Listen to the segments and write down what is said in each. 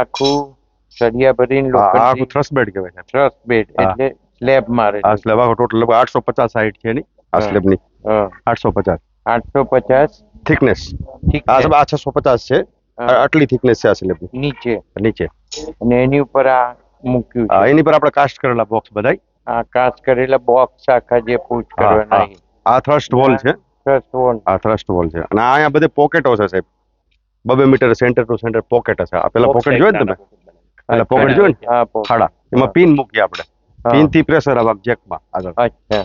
આખું સળિયા ભરીને આખું થ્રસ બેડ કહેવાય છે. ટ્રસ બેડ એટલે સ્લેબ મારે. આ સ્લેબ આખો ટોટલ 850 હાઈટ છે એની. આ સ્લેબની 850 850 થિકનેસ. આ 650 છે. આટલી થિકનેસ છે આ સ્લેબની. નીચે અને એની ઉપર આ મૂક્યું છે. એની પર આપણે કાસ્ટ કરેલા બોક્સ બધાય. આ કાસ્ટ કરેલા બોક્સ આખા જે પૂછ કરવાના. આ થ્રસ્ટ વોલ છે. આ થ્રસ્ટ વોલ છે. અને અહીંયા બધે પોકેટો છે સાહેબ. 2 meter center to center pocket હશે. આ પેલા પોકેટ જોયે ને તમે? પેલા પોકેટ જોયે ને ખાડા, એમાં પિન મૂકી આપણે. પિન થી પ્રેશર આવે જેકમાં આગળ. અચ્છા.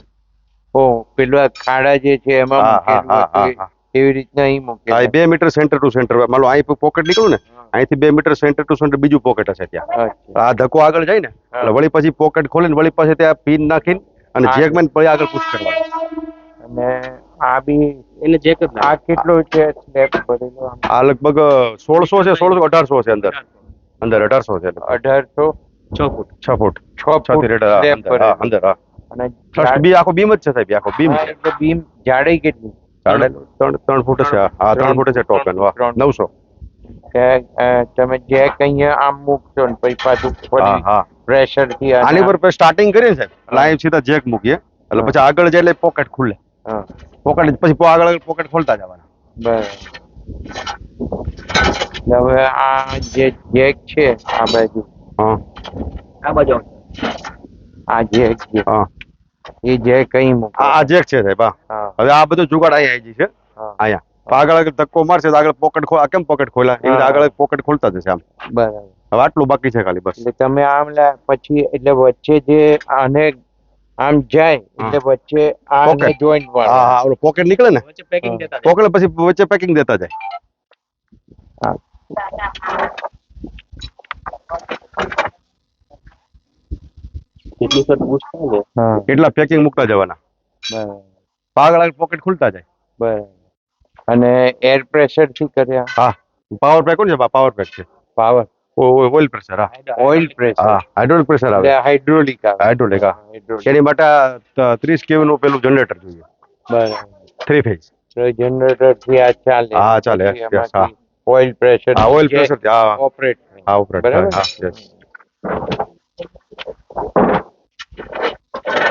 ઓ પેલા ખાડા જે છે એમાં મૂકેલું એવી રીતના અહીં મૂકે. હા 2 મીટર સેન્ટર ટુ સેન્ટર. માનો અહીં પોકેટ નીકળું ને, અહીંથી 2 મીટર સેન્ટર ટુ સેન્ટર બીજું પોકેટ હશે ત્યાં. આ ધક્કો આગળ જાય ને એટલે વળી પછી પોકેટ ખોલીને વળી પાસે ત્યાં પિન નાખીને અને જેકમાં પછી આગળ પુશ કરવાનું. અને આ બી એને જેક જ. આ કેટલો છે સ્લેબ ભરેલો? આ લગભગ 1600 છે. 1800 છે અંદર. 1800 છે. 1800 6 ફૂટ 6 થી અંદર. અને ફર્સ્ટ બી આખો બીમ જ છે સાહેબ. આખો બીમ છે. એટલે બીમ જાડાઈ કેટલી? 3 ફૂટ છે. હા 3 ફૂટ છે ટોપ એન્ડ. 900. તમે જેક અહીંયા આમ મૂકશો ને પછી પાછું પ્રેશર થી આની પર સ્ટાર્ટિંગ કરીએ સાહેબ એટલે અહીં સીધા જેક મૂકીએ એટલે પછી આગળ જાય એટલે પોકેટ ખુલે. પોકેટ પછી આગળ પોકેટ ખોલતા જવાના. બરાબર. હવે આ જે જેક છે આ બાજુ, આ જેક છે એ જેક અહીં મૂકે. આ જેક છે સાહેબ. હવે આ બધું જુગાડ અહીંયા છે. અહીંયા આગળ ધક્કો મારશે તો આગળ પોકેટ ખોલ. કેમ પોકેટ ખોલ્યા એ રીતે આગળ પોકેટ ખોલતા જશે આમ. બરાબર. હવે આટલું બાકી છે ખાલી બસ. એટલે તમે આમ પછી એટલે વચ્ચે જે આને આમ જાય એટલે વચ્ચે આ જોઈન્ટ વાળો. હા ઓલો પોકેટ નીકળે ને વચ્ચે પેકિંગ દેતા જાય. પોકેટ પછી વચ્ચે પેકિંગ દેતા જાય. કેટલી સર પુશ થાય ને એટલા પેકિંગ મૂકતા જવાના. બરાબર. આગળ પોકેટ ખુલતા જાય. બરાબર. અને એર પ્રેશર થી કર્યા? હા પાવર પેક કોણ છે? પાવર પેક છે. Power oil pressure. હા ઓઇલ પ્રેશર. હા હાઇડ્રોલિક પ્રેશર આવે. હાઇડ્રોલિક આવે. હાઇડ્રોલિક. એની માટે 30 kV નું પેલું જનરેટર જોઈએ. બરાબર. 3 ફેઝ જનરેટર થી આ ચાલે. હા ચાલે. હા ઓઇલ પ્રેશર. હા ઓઇલ પ્રેશર હા ઓપરેટ. હા ઓપરેટ. બરાબર. હા યસ.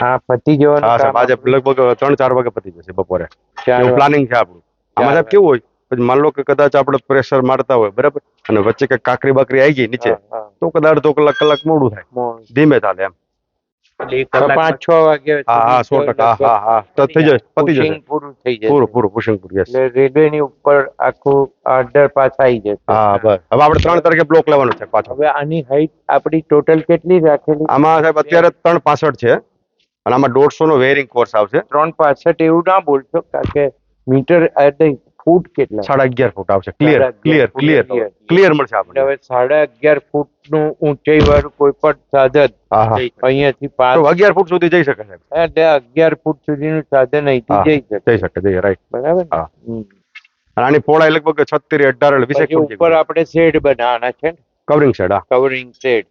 હા પતી જવાનું. હા સાહેબ આજે લગભગ 3-4 વાગે પતી જશે બપોરે. એવું પ્લાનિંગ છે આપણું. આમાં સાહેબ કેવું હોય પછી માન લો કે કદાચ આપણે પ્રેશર મારતા હોય બરાબર અને વચ્ચે કઈ કાકરી બાકરી આવી ગઈ નીચે તો કદાચ અડધો કલાક મોડું થાય. ધીમે ચાલે એમ. 5-6 વાગે. હા 100%. હા તો થઈ જાય પતી જશે. પૂરું થઈ જાય. પૂરું પુશિંગ પૂરું. યસ. એટલે રેલવે ની ઉપર આખું અંડરપાસ આવી જશે. હા બસ. હવે આપણે 3 તારીખે બ્લોક લેવાનો છે પાછો. હવે આની હાઈટ આપણી ટોટલ કેટલી રાખેલી? આમાં સાહેબ અત્યારે 365 છે અને આમાં 150 નો વેરિંગ કોર્સ આવશે. 365 એવું ના બોલશો કારણ કે મીટર ફૂટ કેટલા? 11.5 ફૂટ આવશે. ક્લિયર મળશે આપણે. હવે 11.5 ફૂટ નું ઊંચાઈ વાળું કોઈ પણ સાધન અહીંયાથી 11 ફૂટ સુધી જઈ શકે સાહેબ. એટલે 11 ફૂટ સુધીનું સાધન અહીંથી જઈ શકે. રાઈટ. બરાબર. આની પહોળાઈ લગભગ 36-18 20 ફૂટ. ઉપર આપણે શેડ બનાવવાના છે. Covering shed. Covering shed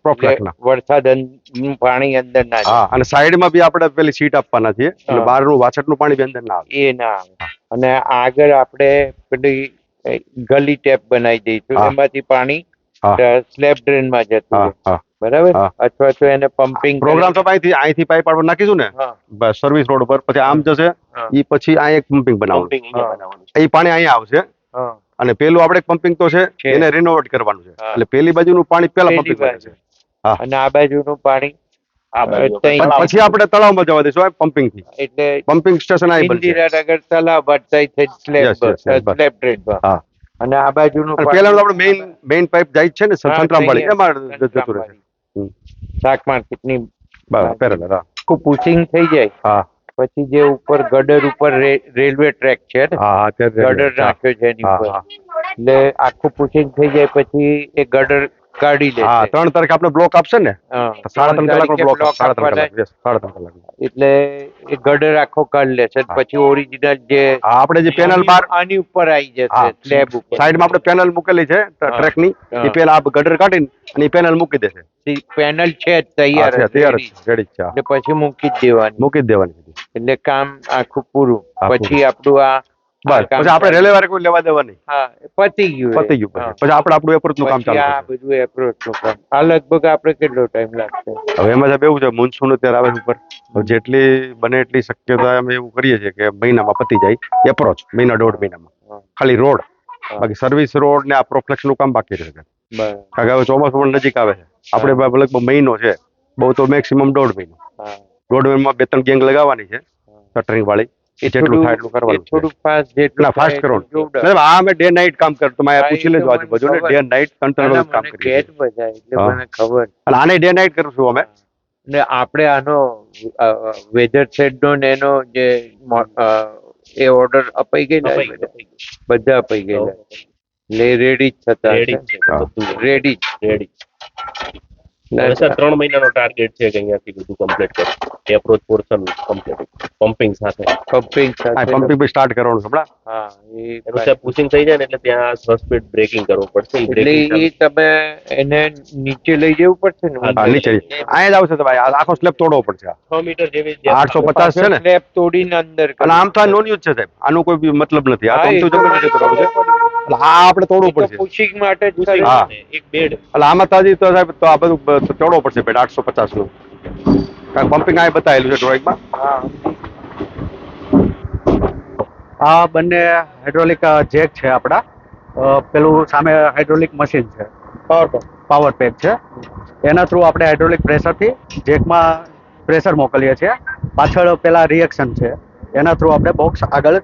proper. વરસાદ પાણી અંદર ના જાય. અને સાઈડમાં બી આપણે પેલી સીટ આપવાના છે એટલે બહારનું વાછટનું પાણી બી અંદર ના આવે. એ ના આવે. અને આગળ આપણે પેલી ગલી ટેપ બનાવી દઈશું એમાંથી પાણી સ્લેબ ડ્રેન માં જતું. બરાબર. અથવા તો એને પમ્પિંગ પ્રોગ્રામ તો અહીંથી પાઇપ આપણે નાખીશું ને સર્વિસ રોડ ઉપર પછી આમ જશે એ પછી અહીં એક પમ્પિંગ બનાવવાનું. એ પાણી અહીંયા આવશે અને પેલું આપણે પમ્પિંગ તો છે એને રિનોવેટ કરવાનું છે એટલે પેલી બાજુનું પાણી પેલા પમ્પિંગ છે અને આ બાજુનું પાણી પછી આપણે તળાવમાં જવા દઈશું પમ્પિંગ થી. એટલે પમ્પિંગ સ્ટેશન આવી બનશે. ઇન્દિરાનગર તળાવ ભરતાઈ સ્લેબ ડ્રેન. અને આ બાજુનું પેલા આપણે મેઇન પાઇપ જાય છે ને સંતરામવાળી એમાં જતું રહેશે. શાક માર્કેટની પેરેલલ. આખું પુશિંગ થઈ જાય પછી જે ઉપર ગટર ઉપર રેલવે ટ્રેક છે ને ગટર નાખ્યો છે એની ઉપર એટલે આખું પુશિંગ થઈ જાય પછી એ ગટર કાઢી લે. 3 તારીખે આપણે બ્લોક આપશે ને 3.5 કલાકનો બ્લોક. 3.5 કલાક. એટલે એ ગટર આખો કાઢી લેશે પછી ઓરિજિનલ જે આપણે જે પેનલ બાર આની ઉપર આવી જશે સ્લેબ ઉપર. સાઈડમાં આપણે પેનલ મૂકેલી છે ટ્રેકની એ પેલા ગટર કાઢીને અને એ પેનલ મૂકી દેશે. પેનલ છે તૈયાર રેડી છે. એટલે પછી મૂકી જ દેવાની. એટલે કામ આખું પૂરું. પછી આપણું આ બસ પછી આપણે રેલવે વાળા કોઈ લેવા દેવા નહીં. હા પતી ગયું પતી ગયું હા. પછી આપણે આપણું એપ્રોચ નું કામ પછી ચાલુ આ બધું એપ્રોચ નું કામ આ લગભગ આપણે કેટલો ટાઈમ લાગશે હવે એમાં સાહેબ એવું છે મોન્સૂન અત્યારે આવે છે ઉપર હવે જેટલી બને એટલી શક્યતા અમે એવું કરીએ છીએ કે મહિનામાં પતી જાય એપ્રોચ મહિના દોઢ મહિનામાં હા. ખાલી રોડ હા. બાકી સર્વિસ રોડ ને આ પ્રોફ્લેક્સ નું કામ બાકી રહે છે બરાબર કારણ કે હવે ચોમાસું પણ નજીક આવે છે આપણે લગભગ મહિનો છે બહુ તો મેક્સિમમ દોઢ મહિનો હા દોઢ મહિનામાં 2-3 ગેંગ લગાવવાની છે શટરિંગ વાળી એ જેટલું થાય એટલું કરવાનું છે. થોડું ફાસ્ટ જેટલું ના ફાસ્ટ કરવાનું મતલબ આ અમે ડે નાઇટ કામ કરતો તમે આ પૂછી લેજો આજુબાજુ ને ડે નાઇટ કંટ્રોલ કામ કરીએ ગેટ બજાય એટલે હા. મને ખબર અને આને ડે નાઇટ કરશું અમે ને આપણે આનો વેધર સેટ નો ને એનો જે એ ઓર્ડર અપાઈ ગયેલા છે બધા અપાઈ ગયેલા એટલે રેડી જ થતા રેડી હવે સર 3 મહિનાનો ટાર્ગેટ છે કે અહીંયાથી બધું કમ્પ્લીટ કરો એપ્રોચ પોર્શન કમ્પ્લીટ પમ્પિંગ સાથે પમ્પિંગ હા સાથે પમ્પિંગ બી સ્ટાર્ટ કરવાનું છે હમણાં હા એનું સાહેબ પુશિંગ થઈ જાય ને એટલે ત્યાં સસ્પેડ બ્રેકિંગ કરવું પડશે ઈ એટલે braking એ તમે એને નીચે લઈ જવું પડશે ને હા નીચે અહીંયા જ આવશે તો ભાઈ આખો સ્લેબ તોડવો પડશે 6 મીટર જેવી 850 છે ને સ્લેબ તોડીને અંદર અને આમ તો નોન યુઝ છે સાહેબ આનું કોઈ બી મતલબ નથી આ તો આમ તો જમીન નીચે તોડવું છે એટલે આ આપણે તોડવું પડશે પુશિંગ માટે જ pushing કરે. હા. ને એક બેડ એટલે આમાં તાજી તો સાહેબ તો આ બધું તોડવો પડશે બેડ 850 નું કારણ પમ્પિંગ આ બતાવેલું છે ડ્રોઈંગમાં હા આ બંને હાઇડ્રોલિક જેક છે આપણા પેલું સામે હાઇડ્રોલિક મશીન છે પાવર પેક છે એના થ્રુ આપણે હાઇડ્રોલિક પ્રેશરથી જેકમાં પ્રેશર મોકલીએ છીએ પાછળ પેલા રિએક્શન છે એના થ્રુ આપણે બોક્સ આગળ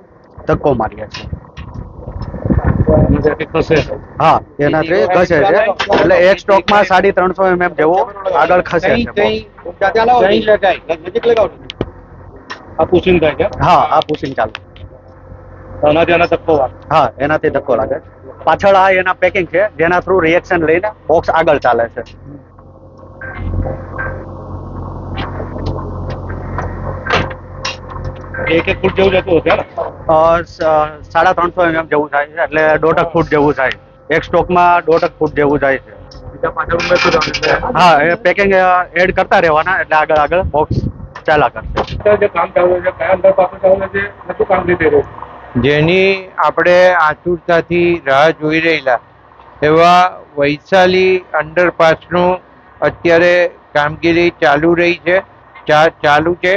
ધક્કો મારીએ છીએ હા એનાથી ખસે છે એટલે એક સ્ટોકમાં 350 mm જેવું આગળ ખસે છે box. હા આ પુશિંગ ચાલુ હા એનાથી ધક્કો લાગે પાછળ આ એના પેકિંગ છે જેના થ્રુ રિએક્શન લઈને બોક્સ આગળ ચાલે છે એક ફૂટ જેવું જતું હશે ને 350 mm જેવું થાય છે એટલે 1.5 ફૂટ જેવું થાય એક સ્ટોકમાં 1.5 ફૂટ જેવું જાય છે હા એ પેકિંગ એડ કરતા રહેવાના એટલે આગળ આગળ બોક્સ ચાલ્યા કરશે જેની આપણે આતુરતાથી રાહ જોઈ રહેલા એવા વૈશાલી અંડરપાસનું અત્યારે કામગીરી ચાલુ રહી છે ચાલુ છે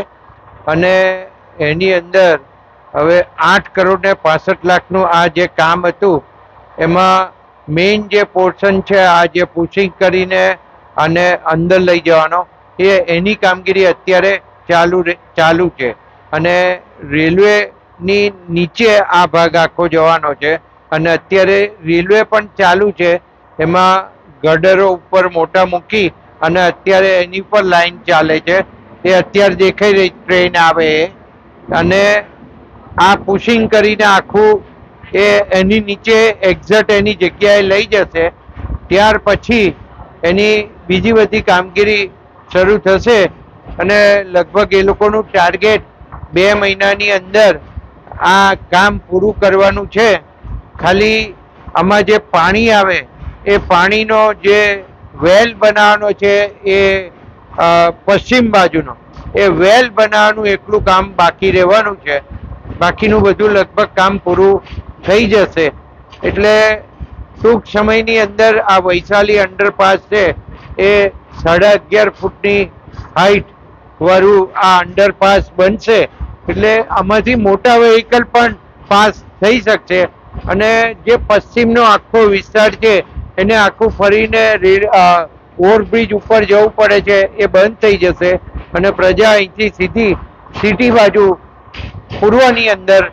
અને એની અંદર હવે 8 કરોડ ને 65 લાખનું આ જે કામ હતું એમાં મેઇન જે પોર્શન છે આ જે પુશિંગ કરીને અને અંદર લઈ જવાનો એની કામગીરી અત્યારે ચાલુ છે અને રેલવેની નીચે આ ભાગ આખો જવાનો છે અને અત્યારે રેલવે પણ ચાલુ છે એમાં ગડરો ઉપર મોટા મૂકી અને અત્યારે એની પર લાઈન ચાલે છે એ અત્યારે દેખાઈ રહી ટ્રેન આવે અને આ પુશિંગ કરીને આખું એ એની નીચે એક્ઝેક્ટ એની જગ્યાએ લઈ જશે ત્યાર પછી એની બીજી બધી કામગીરી શરૂ થશે અને લગભગ એ લોકોનું ટાર્ગેટ 2 મહિનાની અંદર આ કામ પૂરું કરવાનું છે ખાલી આમાં જે પાણી આવે એ પાણીનો જે વેલ બનાવવાનો છે એ પશ્ચિમ બાજુનો એ વેલ બનાવવાનું એટલું કામ બાકી રહેવાનું છે બાકીનું બધું લગભગ કામ પૂરું થઈ જશે એટલે ટૂંક સમયની અંદર આ વૈશાલી અંડરપાસ છે એ 11.5 ફૂટની હાઈટ વાળું આ અંડરપાસ બનશે એટલે આમાંથી મોટા વ્હીકલ પણ પાસ થઈ શકશે અને જે પશ્ચિમનો આખો વિસ્તાર છે એને આખું ફરીને ઓવરબ્રિજ ઉપર જવું પડે છે એ બંધ થઈ જશે અને પ્રજા અહીંથી સીધી સિટી બાજુ પૂર્વની અંદર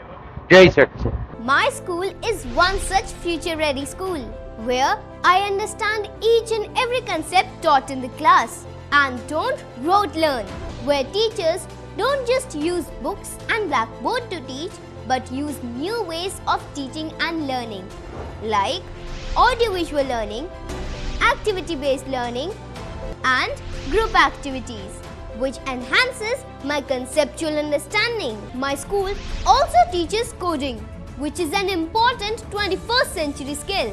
જઈ શકશે. My school is one such future-ready school where I understand each and every concept taught in the class and don't rote learn, where teachers don't just use books and blackboard to teach but use new ways of teaching and learning like audiovisual learning, activity-based learning and group activities which enhances my conceptual understanding. My school also teaches coding, which is an important 21st century skill.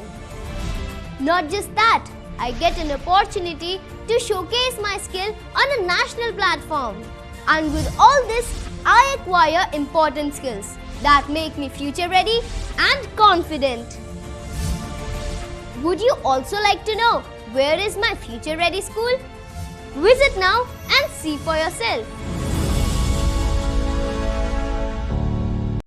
Not just that, I get an opportunity to showcase my skill on a national platform. And with all this, I acquire important skills that make me future ready and confident. Would you also like to know where is my future ready school? Visit now and see for yourself.